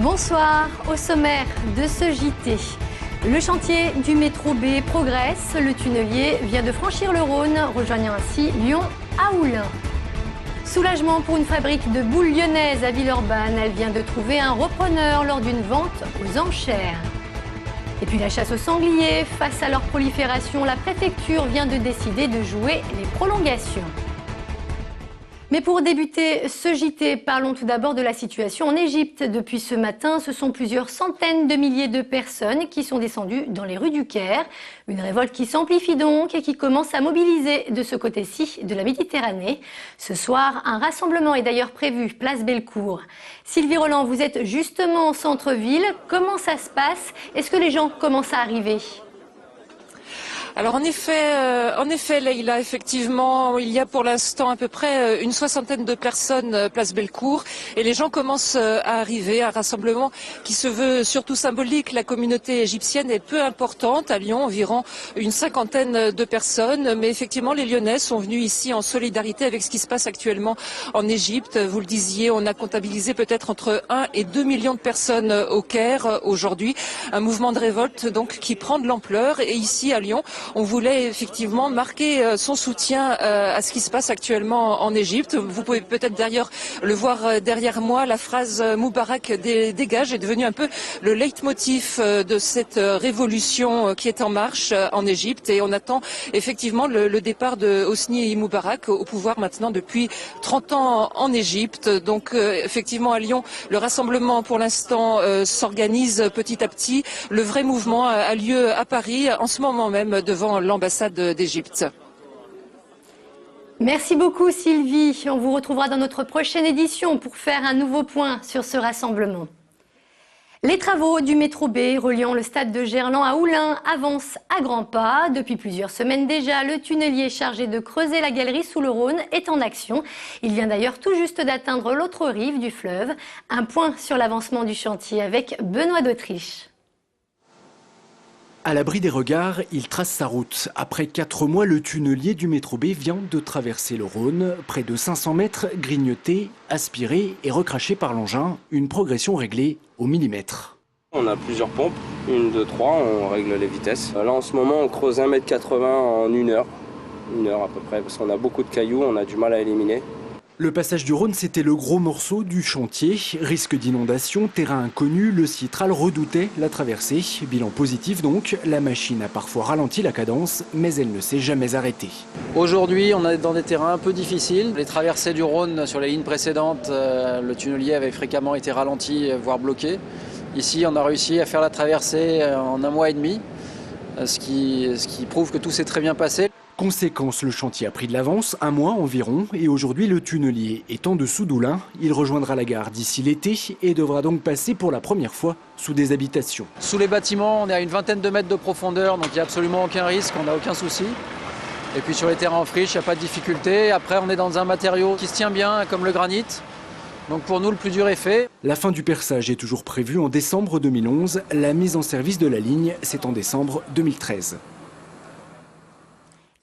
Bonsoir, au sommaire de ce JT. Le chantier du métro B progresse. Le tunnelier vient de franchir le Rhône, rejoignant ainsi Lyon à Oullins. Soulagement pour une fabrique de boules lyonnaises à Villeurbanne. Elle vient de trouver un repreneur lors d'une vente aux enchères. Et puis la chasse aux sangliers. Face à leur prolifération, la préfecture vient de décider de jouer les prolongations. Mais pour débuter ce JT, parlons tout d'abord de la situation en Égypte. Depuis ce matin, ce sont plusieurs centaines de milliers de personnes qui sont descendues dans les rues du Caire. Une révolte qui s'amplifie donc et qui commence à mobiliser de ce côté-ci de la Méditerranée. Ce soir, un rassemblement est d'ailleurs prévu, place Bellecour. Sylvie Roland, vous êtes justement au centre-ville. Comment ça se passe? Est-ce que les gens commencent à arriver ? Alors en effet, Leïla, effectivement, il y a pour l'instant à peu près une soixantaine de personnes place Bellecour et les gens commencent à arriver. Un rassemblement qui se veut surtout symbolique. La communauté égyptienne est peu importante à Lyon, environ une cinquantaine de personnes. Mais effectivement, les Lyonnais sont venus ici en solidarité avec ce qui se passe actuellement en Égypte. Vous le disiez, on a comptabilisé peut-être entre 1 et 2 millions de personnes au Caire aujourd'hui. Un mouvement de révolte donc qui prend de l'ampleur. Et ici à Lyon, on voulait effectivement marquer son soutien à ce qui se passe actuellement en Égypte. Vous pouvez peut-être d'ailleurs le voir derrière moi, la phrase Moubarak dégage est devenue un peu le leitmotiv de cette révolution qui est en marche en Égypte. Et on attend effectivement le départ de Hosni Moubarak au pouvoir maintenant depuis 30 ans en Égypte. Donc effectivement à Lyon, le rassemblement pour l'instant s'organise petit à petit. Le vrai mouvement a lieu à Paris en ce moment même devant l'ambassade d'Égypte. Merci beaucoup Sylvie. On vous retrouvera dans notre prochaine édition pour faire un nouveau point sur ce rassemblement. Les travaux du métro B reliant le stade de Gerland à Oullins avancent à grands pas. Depuis plusieurs semaines déjà, le tunnelier chargé de creuser la galerie sous le Rhône est en action. Il vient d'ailleurs tout juste d'atteindre l'autre rive du fleuve. Un point sur l'avancement du chantier avec Benoît d'Autriche. À l'abri des regards, il trace sa route. Après 4 mois, le tunnelier du métro B vient de traverser le Rhône. Près de 500 mètres, grignotés, aspirés et recrachés par l'engin. Une progression réglée au millimètre. On a plusieurs pompes, 1, 2, 3, on règle les vitesses. Là en ce moment, on creuse 1,80 m en 1 heure. 1 heure à peu près, parce qu'on a beaucoup de cailloux, on a du mal à éliminer. Le passage du Rhône, c'était le gros morceau du chantier. Risque d'inondation, terrain inconnu, le Citral redoutait la traversée. Bilan positif donc, la machine a parfois ralenti la cadence, mais elle ne s'est jamais arrêtée. Aujourd'hui, on est dans des terrains un peu difficiles. Les traversées du Rhône sur les lignes précédentes, le tunnelier avait fréquemment été ralenti, voire bloqué. Ici, on a réussi à faire la traversée en 1 mois et demi, ce qui prouve que tout s'est très bien passé. Conséquence, le chantier a pris de l'avance, 1 mois environ, et aujourd'hui le tunnelier est en dessous d'Oullins. Il rejoindra la gare d'ici l'été et devra donc passer pour la première fois sous des habitations. Sous les bâtiments, on est à une vingtaine de mètres de profondeur, donc il n'y a absolument aucun risque, on n'a aucun souci. Et puis sur les terrains en friche, il n'y a pas de difficulté. Après, on est dans un matériau qui se tient bien, comme le granit. Donc pour nous, le plus dur est fait. La fin du perçage est toujours prévue en décembre 2011. La mise en service de la ligne, c'est en décembre 2013.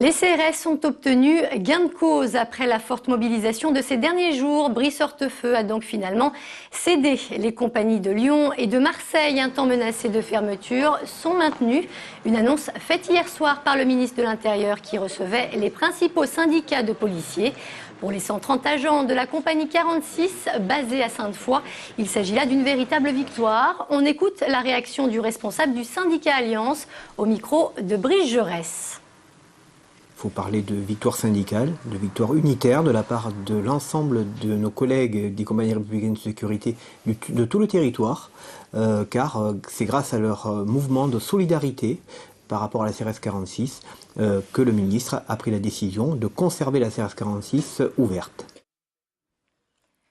Les CRS ont obtenu gain de cause après la forte mobilisation de ces derniers jours. Brice Hortefeux a donc finalement cédé. Les compagnies de Lyon et de Marseille, un temps menacées de fermeture, sont maintenues. Une annonce faite hier soir par le ministre de l'Intérieur qui recevait les principaux syndicats de policiers. Pour les 130 agents de la compagnie 46, basée à Sainte-Foy, il s'agit là d'une véritable victoire. On écoute la réaction du responsable du syndicat Alliance au micro de Brice Jaurès. Il faut parler de victoire syndicale, de victoire unitaire de la part de l'ensemble de nos collègues des compagnies républicaines de sécurité de tout le territoire, car c'est grâce à leur mouvement de solidarité par rapport à la CRS 46 que le ministre a pris la décision de conserver la CRS 46 ouverte.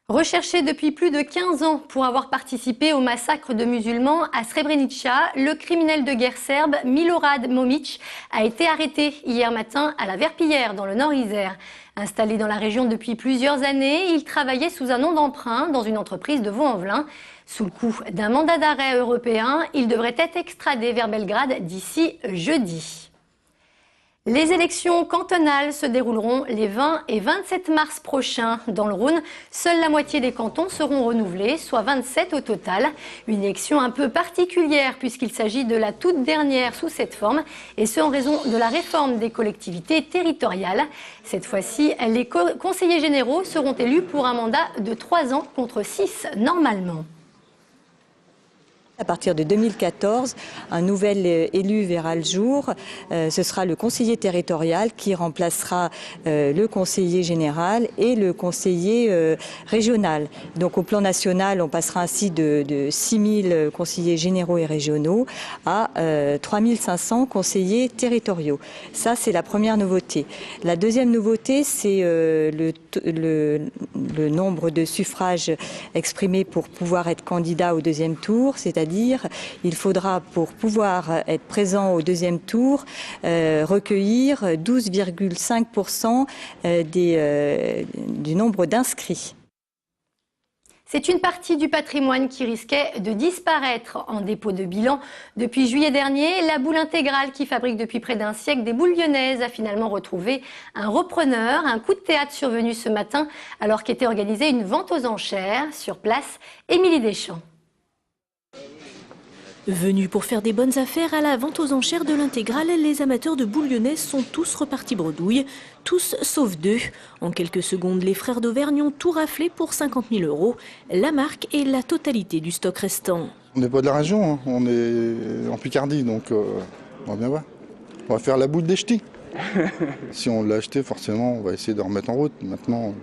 Recherché depuis plus de 15 ans pour avoir participé au massacre de musulmans à Srebrenica, le criminel de guerre serbe Milorad Momic a été arrêté hier matin à la Verpillière dans le Nord-Isère. Installé dans la région depuis plusieurs années, il travaillait sous un nom d'emprunt dans une entreprise de Vaux-en-Velin. Sous le coup d'un mandat d'arrêt européen, il devrait être extradé vers Belgrade d'ici jeudi. Les élections cantonales se dérouleront les 20 et 27 mars prochains. Dans le Rhône, seule la moitié des cantons seront renouvelés, soit 27 au total. Une élection un peu particulière puisqu'il s'agit de la toute dernière sous cette forme, et ce en raison de la réforme des collectivités territoriales. Cette fois-ci, les conseillers généraux seront élus pour un mandat de 3 ans contre 6 normalement. À partir de 2014, un nouvel élu verra le jour. Ce sera le conseiller territorial qui remplacera le conseiller général et le conseiller régional. Donc au plan national, on passera ainsi de 6 000 conseillers généraux et régionaux à 3 500 conseillers territoriaux. Ça, c'est la première nouveauté. La deuxième nouveauté, c'est le nombre de suffrages exprimés pour pouvoir être candidat au deuxième tour, c'est-à-dire il faudra, pour pouvoir être présent au deuxième tour, recueillir 12,5% du nombre d'inscrits. C'est une partie du patrimoine qui risquait de disparaître en dépôt de bilan. Depuis juillet dernier, la boule intégrale qui fabrique depuis près d'un siècle des boules lyonnaises a finalement retrouvé un repreneur. Un coup de théâtre survenu ce matin alors qu'était organisée une vente aux enchères. Sur place, Émilie Deschamps. Venus pour faire des bonnes affaires à la vente aux enchères de l'intégrale, les amateurs de boules lyonnaises sont tous repartis bredouille, tous sauf 2. En quelques secondes, les frères d'Auvergne ont tout raflé pour 50 000 €, la marque et la totalité du stock restant. On n'est pas de la région, hein. On est en Picardie, donc on va bien voir. On va faire la boule des ch'tis. Si on l'a acheté, forcément, on va essayer de remettre en route. Maintenant,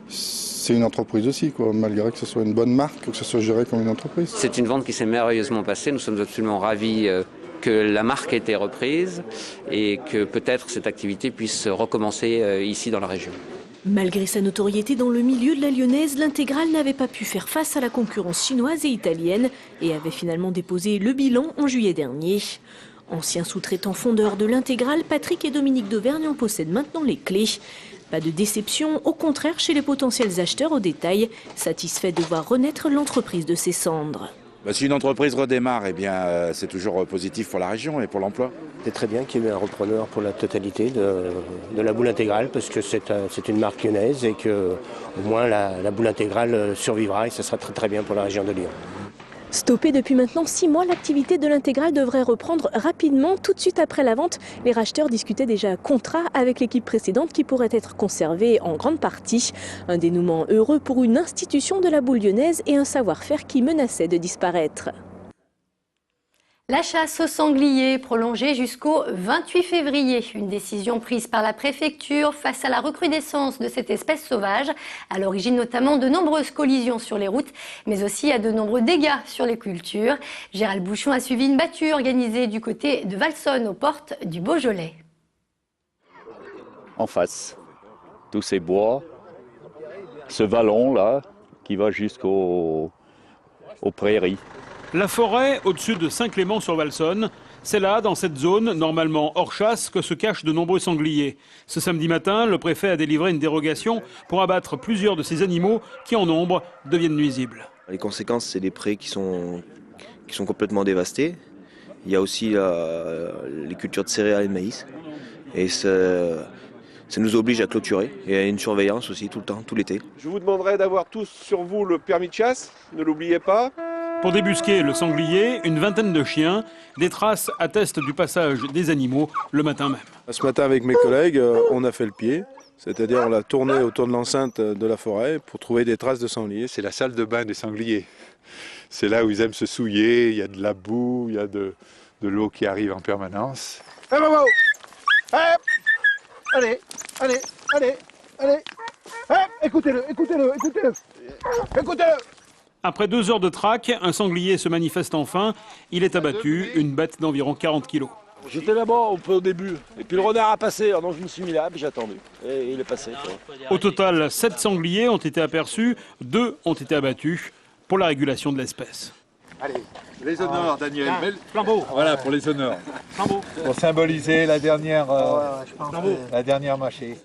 c'est une entreprise aussi, quoi, malgré que ce soit une bonne marque, que ce soit géré comme une entreprise. C'est une vente qui s'est merveilleusement passée. Nous sommes absolument ravis que la marque ait été reprise et que peut-être cette activité puisse recommencer ici dans la région. Malgré sa notoriété dans le milieu de la lyonnaise, l'intégrale n'avait pas pu faire face à la concurrence chinoise et italienne et avait finalement déposé le bilan en juillet dernier. Anciens sous-traitants fondeurs de l'intégrale, Patrick et Dominique d'Auvergne en possèdent maintenant les clés. Pas de déception, au contraire chez les potentiels acheteurs au détail, satisfaits de voir renaître l'entreprise de ses cendres. Si une entreprise redémarre, eh bien, c'est toujours positif pour la région et pour l'emploi. C'est très bien qu'il y ait un repreneur pour la totalité de la boule intégrale parce que c'est une marque lyonnaise et que au moins la boule intégrale survivra et ce sera très très bien pour la région de Lyon. Stoppée depuis maintenant 6 mois, l'activité de l'intégrale devrait reprendre rapidement. Tout de suite après la vente, les racheteurs discutaient déjà contrat avec l'équipe précédente qui pourrait être conservée en grande partie. Un dénouement heureux pour une institution de la boule lyonnaise et un savoir-faire qui menaçait de disparaître. La chasse au sanglier prolongée jusqu'au 28 février. Une décision prise par la préfecture face à la recrudescence de cette espèce sauvage, à l'origine notamment de nombreuses collisions sur les routes, mais aussi à de nombreux dégâts sur les cultures. Gérald Bouchon a suivi une battue organisée du côté de Valsonne aux portes du Beaujolais. En face, tous ces bois, ce vallon là qui va jusqu'aux prairies. La forêt, au-dessus de Saint-Clément-sur-Valsonne, c'est là, dans cette zone, normalement hors chasse, que se cachent de nombreux sangliers. Ce samedi matin, le préfet a délivré une dérogation pour abattre plusieurs de ces animaux qui, en nombre, deviennent nuisibles. Les conséquences, c'est des prés qui sont complètement dévastés. Il y a aussi les cultures de céréales et de maïs. Et ça nous oblige à clôturer et à une surveillance aussi tout le temps, tout l'été. Je vous demanderai d'avoir tous sur vous le permis de chasse, ne l'oubliez pas. Pour débusquer le sanglier, une vingtaine de chiens, des traces attestent du passage des animaux le matin même. Ce matin, avec mes collègues, on a fait le pied, c'est-à-dire on l'a tourné autour de l'enceinte de la forêt pour trouver des traces de sanglier. C'est la salle de bain des sangliers. C'est là où ils aiment se souiller, il y a de la boue, il y a de l'eau qui arrive en permanence. Hey, bravo. Hey. Allez, allez, allez, allez. Hey, écoutez-le. Après 2 heures de traque, un sanglier se manifeste enfin. Il est abattu, une bête d'environ 40 kilos. J'étais là-bas au début, et puis le renard a passé, alors je me suis mis là, puis j'ai attendu, et il est passé. Au total, 7 sangliers ont été aperçus, 2 ont été abattus pour la régulation de l'espèce. Allez, les honneurs, Daniel. Flambeau. Voilà, pour les honneurs. Flambeau. Pour symboliser la dernière mâchée.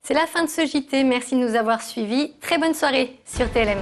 C'est la fin de ce JT. Merci de nous avoir suivis. Très bonne soirée sur TLM.